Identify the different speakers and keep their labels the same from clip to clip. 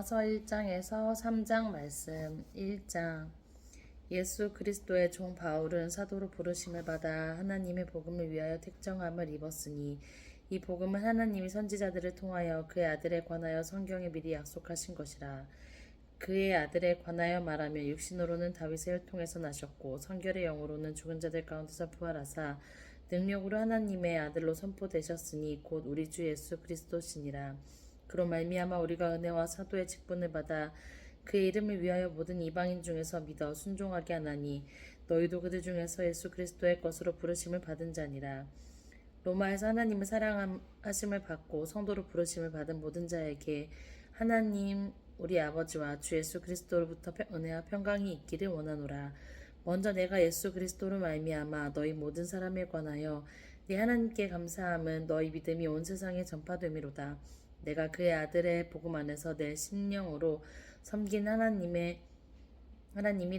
Speaker 1: 서 1장에서 3장 말씀. 1장. 예수 그리스도의 종 바울은 사도로 부르심을 받아 하나님의 복음을 위하여 택정함을 입었으니 이 복음은 하나님이 선지자들을 통하여 그의 아들에 관하여 성경에 미리 약속하신 것이라. 그의 아들에 관하여 말하며 육신으로는 다윗의 혈통에서 나셨고 성결의 영으로는 죽은 자들 가운데서 부활하사 능력으로 하나님의 아들로 선포되셨으니 곧 우리 주 예수 그리스도시니라. 그로 말미암아 우리가 은혜와 사도의 직분을 받아 그의 이름을 위하여 모든 이방인 중에서 믿어 순종하게 하나니 너희도 그들 중에서 예수 그리스도의 것으로 부르심을 받은 자니라. 로마에서 하나님을 사랑하심을 받고 성도로 부르심을 받은 모든 자에게 하나님 우리 아버지와 주 예수 그리스도로부터 은혜와 평강이 있기를 원하노라. 먼저 내가 예수 그리스도로 말미암아 너희 모든 사람에 관하여 네 하나님께 감사함은 너희 믿음이 온 세상에 전파됨이로다. 내가 그의 아들의 복음 안에서 내 심령으로 섬긴 하나님이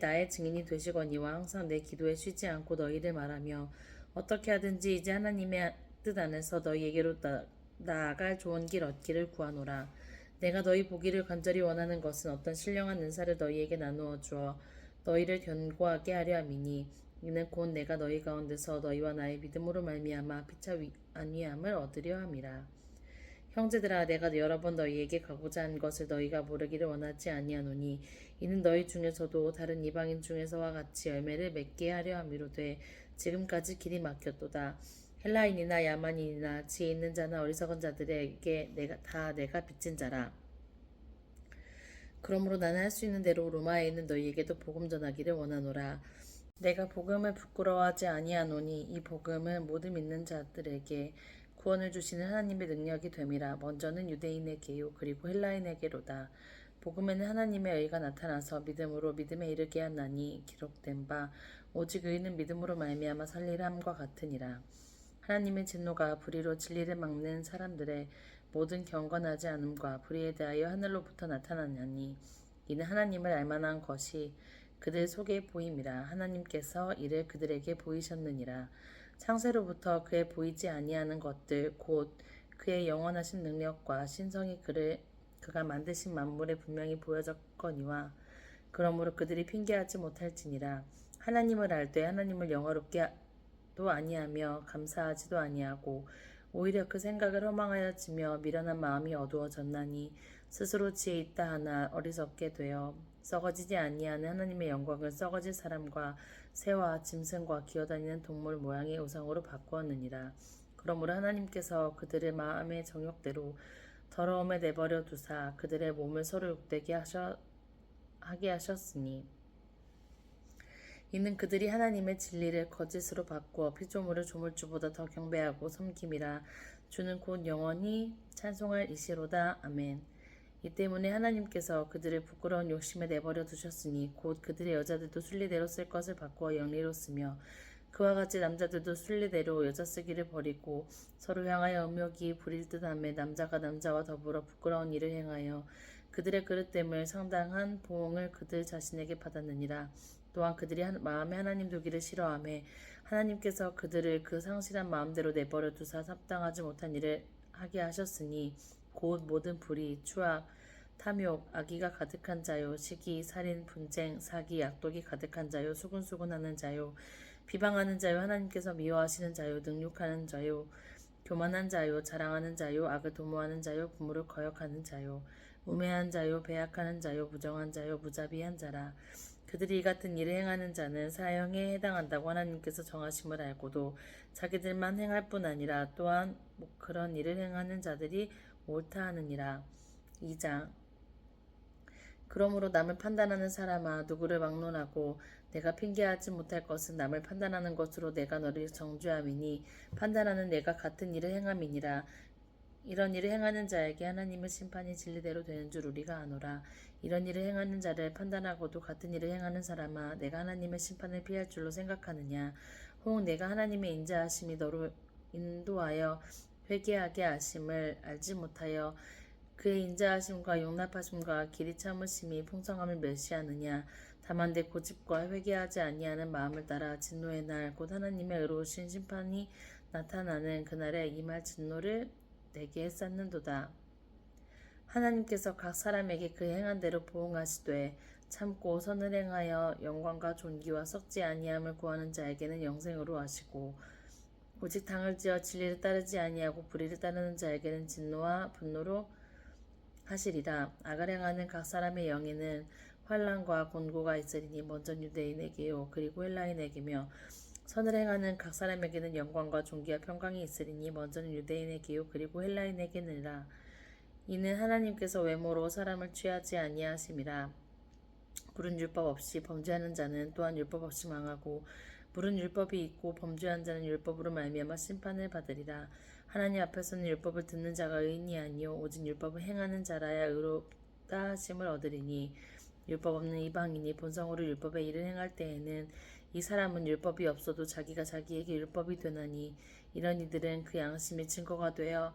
Speaker 1: 나의 증인이 되시거니와 항상 내 기도에 쉬지 않고 너희를 말하며 어떻게 하든지 이제 하나님의 뜻 안에서 너희에게로 나아갈 좋은 길 얻기를 구하노라. 내가 너희 보기를 간절히 원하는 것은 어떤 신령한 은사를 너희에게 나누어 주어 너희를 견고하게 하려 함이니 이는 곧 내가 너희 가운데서 너희와 나의 믿음으로 말미암아 피차 안위함을 얻으려 함이라. 형제들아 내가 여러 번 너희에게 가고자 한 것을 너희가 모르기를 원하지 아니하노니 이는 너희 중에서도 다른 이방인 중에서와 같이 열매를 맺게 하려 함이로되 지금까지 길이 막혔도다. 헬라인이나 야만인이나 지혜 있는 자나 어리석은 자들에게 내가 빚진 자라. 그러므로 나는 할 수 있는 대로 로마에 있는 너희에게도 복음 전하기를 원하노라. 내가 복음을 부끄러워하지 아니하노니 이 복음은 모든 믿는 자들에게 구원을 주시는 하나님의 능력이 됨이라. 먼저는 유대인에게요 그리고 헬라인에게로다. 복음에는 하나님의 의가 나타나서 믿음으로 믿음에 이르게 하나니 기록된 바 오직 의는 믿음으로 말미암아 살리라 함과 같으니라. 하나님의 진노가 불의로 진리를 막는 사람들의 모든 경건하지 않음과 불의에 대하여 하늘로부터 나타나냐니 이는 하나님을 알만한 것이 그들 속에 보임이라. 하나님께서 이를 그들에게 보이셨느니라. 창세로부터 그의 보이지 아니하는 것들 곧 그의 영원하신 능력과 신성이 그가 만드신 만물에 분명히 보여졌거니와 그러므로 그들이 핑계하지 못할지니라. 하나님을 알되 하나님을 영화롭게도 아니하며 감사하지도 아니하고 오히려 그 생각을 허망하여지며 미련한 마음이 어두워졌나니 스스로 지혜 있다 하나 어리석게 되어 썩어지지 아니하는 하나님의 영광을 썩어질 사람과 새와 짐승과 기어다니는 동물 모양의 우상으로 바꾸었느니라. 그러므로 하나님께서 그들의 마음의 정욕대로 더러움에 내버려 두사 그들의 몸을 서로 욕되게 하게 하셨으니 이는 그들이 하나님의 진리를 거짓으로 바꾸어 피조물을 조물주보다 더 경배하고 섬김이라. 주는 곧 영원히 찬송할 이시로다. 아멘. 이 때문에 하나님께서 그들을 부끄러운 욕심에 내버려 두셨으니 곧 그들의 여자들도 순리대로 쓸 것을 바꾸어 영리로 쓰며 그와 같이 남자들도 순리대로 여자 쓰기를 버리고 서로 향하여 음욕이 부릴 듯하며 남자가 남자와 더불어 부끄러운 일을 행하여 그들의 그릇됨을 상당한 보응을 그들 자신에게 받았느니라. 또한 그들이 마음에 하나님 두기를 싫어하며 하나님께서 그들을 그 상실한 마음대로 내버려 두사 합당하지 못한 일을 하게 하셨으니 곧 모든 불의, 추악, 탐욕, 악의가 가득한 자요, 시기, 살인, 분쟁, 사기, 악독이 가득한 자요, 수군수군하는 자요, 비방하는 자요, 하나님께서 미워하시는 자요, 능욕하는 자요, 교만한 자요, 자랑하는 자요, 악을 도모하는 자요, 부모를 거역하는 자요, 우매한 자요, 배약하는 자요, 부정한 자요, 무자비한 자라. 그들이 이 같은 일을 행하는 자는 사형에 해당한다고 하나님께서 정하심을 알고도 자기들만 행할 뿐 아니라 또한 그런 일을 행하는 자들이 옳다 하느니라. 2장. 그러므로 남을 판단하는 사람아 누구를 막론하고 내가 핑계하지 못할 것은 남을 판단하는 것으로 내가 너를 정죄함이니 판단하는 내가 같은 일을 행함이니라. 이런 일을 행하는 자에게 하나님의 심판이 진리대로 되는 줄 우리가 아노라. 이런 일을 행하는 자를 판단하고도 같은 일을 행하는 사람아 내가 하나님의 심판을 피할 줄로 생각하느냐. 혹 내가 하나님의 인자하심이 너로 인도하여 회개하게 하심을 알지 못하여 그의 인자하심과 용납하심과 길이 참으심이 풍성함을 멸시하느냐. 다만 내 고집과 회개하지 아니하는 마음을 따라 진노의 날 곧 하나님의 의로우신 심판이 나타나는 그날에 임할 진노를 내게 쌓는도다. 하나님께서 각 사람에게 그 행한 대로 보응하시되 참고 선을 행하여 영광과 존귀와 썩지 아니함을 구하는 자에게는 영생으로 하시고 오직 당을 지어 진리를 따르지 아니하고 불의를 따르는 자에게는 진노와 분노로 하시리라. 악을 행하는 각 사람의 영에는 환난과 곤고가 있으리니 먼저 유대인에게요 그리고 헬라인에게며 선을 행하는 각 사람에게는 영광과 존귀와 평강이 있으리니 먼저는 유대인에게요 그리고 헬라인에게니라. 이는 하나님께서 외모로 사람을 취하지 아니하심이라. 물은 율법 없이 범죄하는 자는 또한 율법 없이 망하고 물은 율법이 있고 범죄한 자는 율법으로 말미암아 심판을 받으리라. 하나님 앞에서는 율법을 듣는 자가 의인이 아니요 오직 율법을 행하는 자라야 의롭다 하심을 얻으리니 율법 없는 이방인이 본성으로 율법의 일을 행할 때에는 이 사람은 율법이 없어도 자기가 자기에게 율법이 되나니 이런 이들은 그 양심이 증거가 되어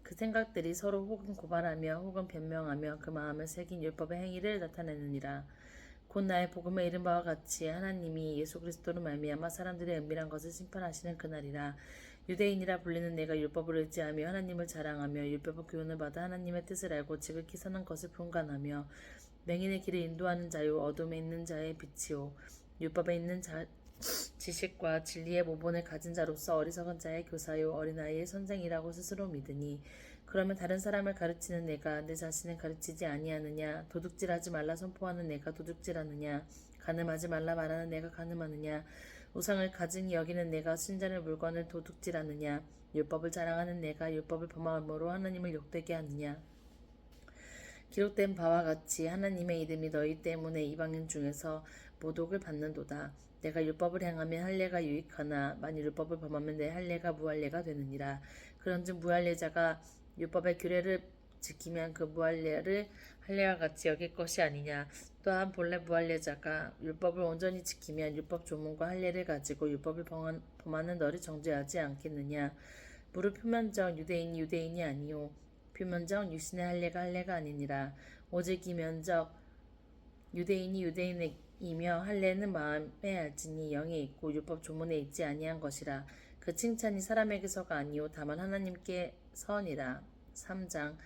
Speaker 1: 그 생각들이 서로 혹은 고발하며 혹은 변명하며 그 마음을 새긴 율법의 행위를 나타내느니라. 곧 나의 복음에 이른 바와 같이 하나님이 예수 그리스도로 말미암아 사람들의 은밀한 것을 심판하시는 그날이라. 유대인이라 불리는 내가 율법을 의지하며 하나님을 자랑하며 율법의 교훈을 받아 하나님의 뜻을 알고 지극히 선한 것을 분간하며 맹인의 길을 인도하는 자요 어둠에 있는 자의 빛이요 율법에 있는 지식과 진리의 모본을 가진 자로서 어리석은 자의 교사요 어린아이의 선생이라고 스스로 믿으니 그러면 다른 사람을 가르치는 내가 내 자신을 가르치지 아니하느냐? 도둑질하지 말라 선포하는 내가 도둑질하느냐? 간음하지 말라 말하는 내가 간음하느냐? 우상을 가증히 여기는 내가 신전의 물건을 도둑질하느냐? 율법을 자랑하는 내가 율법을 범함으로 하나님을 욕되게 하느냐? 기록된 바와 같이 하나님의 이름이 너희 때문에 이방인 중에서 모독을 받는도다. 내가 율법을 행하면 할례가 유익하나 만일 율법을 범하면 내 할례가 무할례가 되느니라. 그런즉 무할례자가 율법의 규례를 지키면 그 무할례를 할례와 같이 여길 것이 아니냐. 또한 본래 무할례자가 율법을 온전히 지키면 율법 조문과 할례를 가지고 율법을 범하는 너를 정죄하지 않겠느냐. 무릇 표면적 유대인이 유대인이 아니요 표면적 육신의 할례가 할례가 아니니라. 오직 이 면적 유대인이 유대인이며 할례는 마음에 알지니 영에 있고 율법 조문에 있지 아니한 것이라. 그 칭찬이 사람에게서가 아니요 다만 하나님께서니라. 3장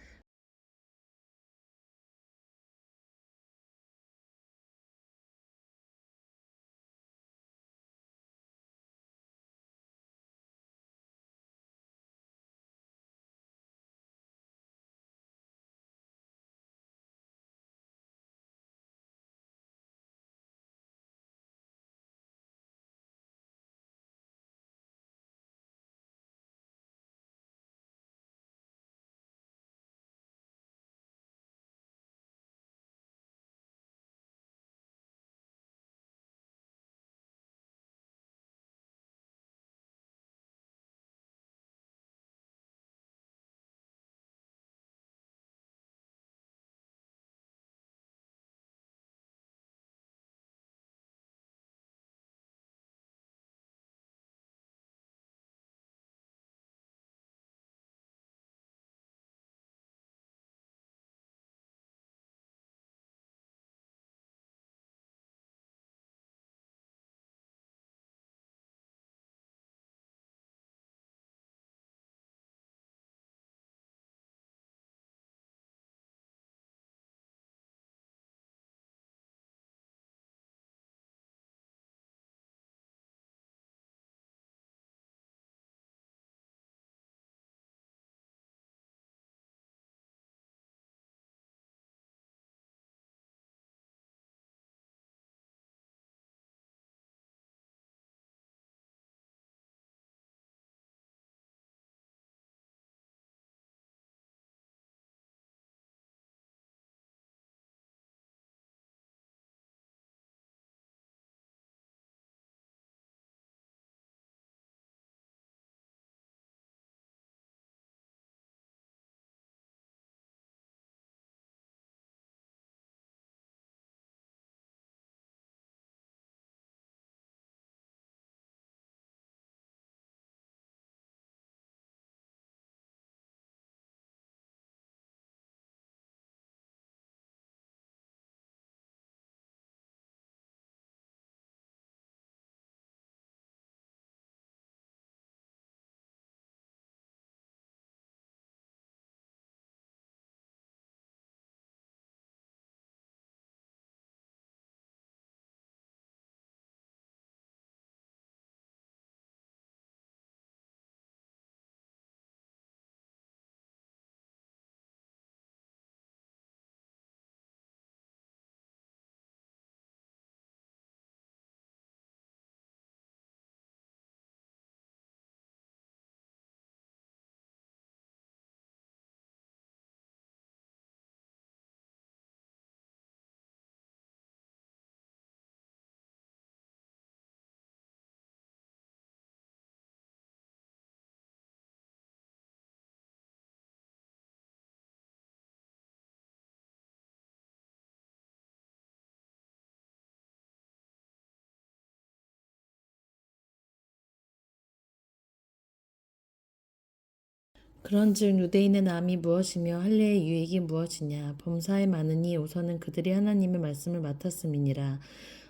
Speaker 1: 그런즉 유대인의 나음이 무엇이며 할례의 유익이 무엇이냐? 범사에 많으니 우선은 그들이 하나님의 말씀을 맡았음이니라.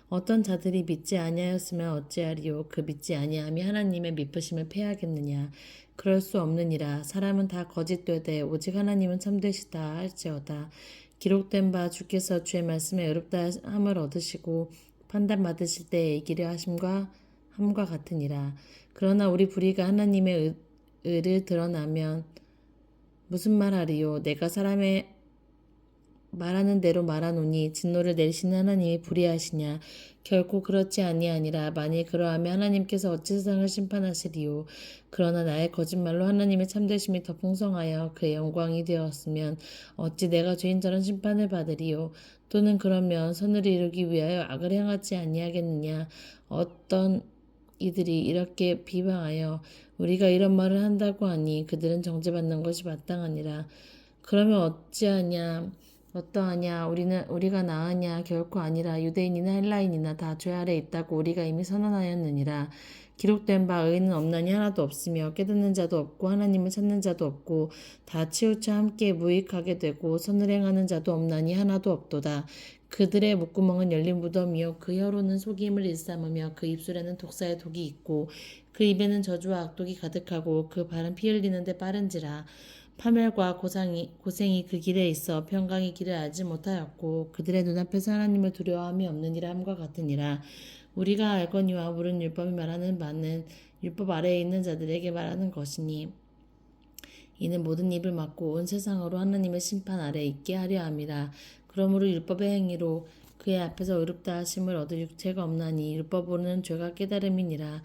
Speaker 1: 어떤 자들이 믿지 아니하였으면 어찌하리요? 그 믿지 아니함이 하나님의 미쁘심을 패하겠느냐? 그럴 수 없느니라. 사람은 다 거짓되되 오직 하나님은 참되시다 할지어다. 기록된 바 주께서 주의 말씀에 의롭다 함을 얻으시고 판단 받으실 때에 이기려 함과 같으니라. 그러나 우리 불의가 하나님의 의를 드러나면 무슨 말하리요? 내가 사람의 말하는 대로 말하노니 진노를 내리시는 하나님이 불의하시냐? 결코 그렇지 아니하니라. 만일 그러하면 하나님께서 어찌 세상을 심판하시리요? 그러나 나의 거짓말로 하나님의 참되심이 더 풍성하여 그의 영광이 되었으면 어찌 내가 죄인처럼 심판을 받으리요? 또는 그러면 선을 이루기 위하여 악을 행하지 아니하겠느냐? 어떤 이들이 이렇게 비방하여 우리가 이런 말을 한다고 하니 그들은 정죄받는 것이 마땅하니라. 그러면 어떠하냐? 우리가 나으냐? 결코 아니라. 유대인이나 헬라인이나 다 죄 아래 있다고 우리가 이미 선언하였느니라. 기록된 바 의인은 없나니 하나도 없으며 깨닫는 자도 없고 하나님을 찾는 자도 없고 다 치우쳐 함께 무익하게 되고 선을 행하는 자도 없나니 하나도 없도다. 그들의 목구멍은 열린 무덤이요 그 혀로는 속임을 일삼으며 그 입술에는 독사의 독이 있고 그 입에는 저주와 악독이 가득하고 그 발은 피 흘리는데 빠른지라. 파멸과 고생이 그 길에 있어 평강의 길을 알지 못하였고 그들의 눈앞에서 하나님을 두려워함이 없느니라 함과 같으니라. 우리가 알거니와 물은 율법이 말하는 바는 율법 아래에 있는 자들에게 말하는 것이니 이는 모든 입을 막고 온 세상으로 하나님의 심판 아래 있게 하려 함이라. 그러므로 율법의 행위로 그의 앞에서 의롭다 하심을 얻을 육체가 없나니 율법으로는 죄가 깨달음이니라.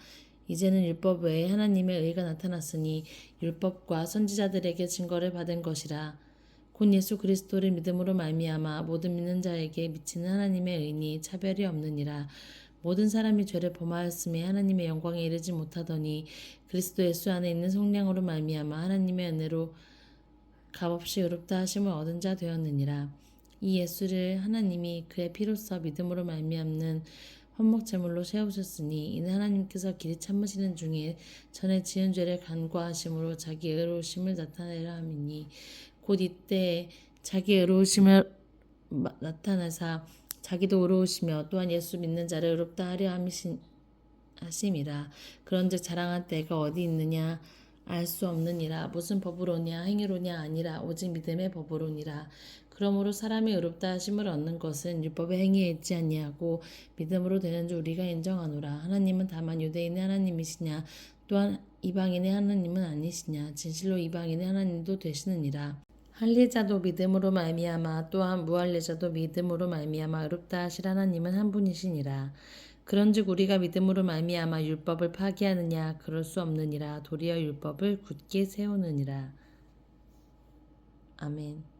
Speaker 1: 이제는 율법 외에 하나님의 의가 나타났으니 율법과 선지자들에게 증거를 받은 것이라. 곧 예수 그리스도를 믿음으로 말미암아 모든 믿는 자에게 미치는 하나님의 의니 차별이 없느니라. 모든 사람이 죄를 범하였음에 하나님의 영광에 이르지 못하더니 그리스도 예수 안에 있는 성령으로 말미암아 하나님의 은혜로 값없이 의롭다 하심을 얻은 자 되었느니라. 이 예수를 하나님이 그의 피로써 믿음으로 말미암는 화목 제물로 세우셨으니 이는 하나님께서 길이 참으시는 중에 전에 지은 죄를 간과하심으로 자기 의로우심을 나타내려 함이니 곧 이때 자기 의로우심을 나타내사 자기도 의로우시며 또한 예수 믿는 자를 의롭다 하려 하심이라. 그런즉 자랑할 때가 어디 있느냐? 알 수 없느니라. 무슨 법으로냐? 행위로냐? 아니라 오직 믿음의 법으로니라. 그러므로 사람이 의롭다 하심을 얻는 것은 율법의 행위에 있지 아니하고 믿음으로 되는 줄 우리가 인정하노라. 하나님은 다만 유대인의 하나님이시냐? 또한 이방인의 하나님은 아니시냐? 진실로 이방인의 하나님도 되시느니라. 할례자도 믿음으로 말미암아 또한 무할례자도 믿음으로 말미암아 의롭다 하실 하나님은 한 분이시니라. 그런즉 우리가 믿음으로 말미암아 율법을 파기하느냐? 그럴 수 없느니라. 도리어 율법을 굳게 세우느니라. 아멘.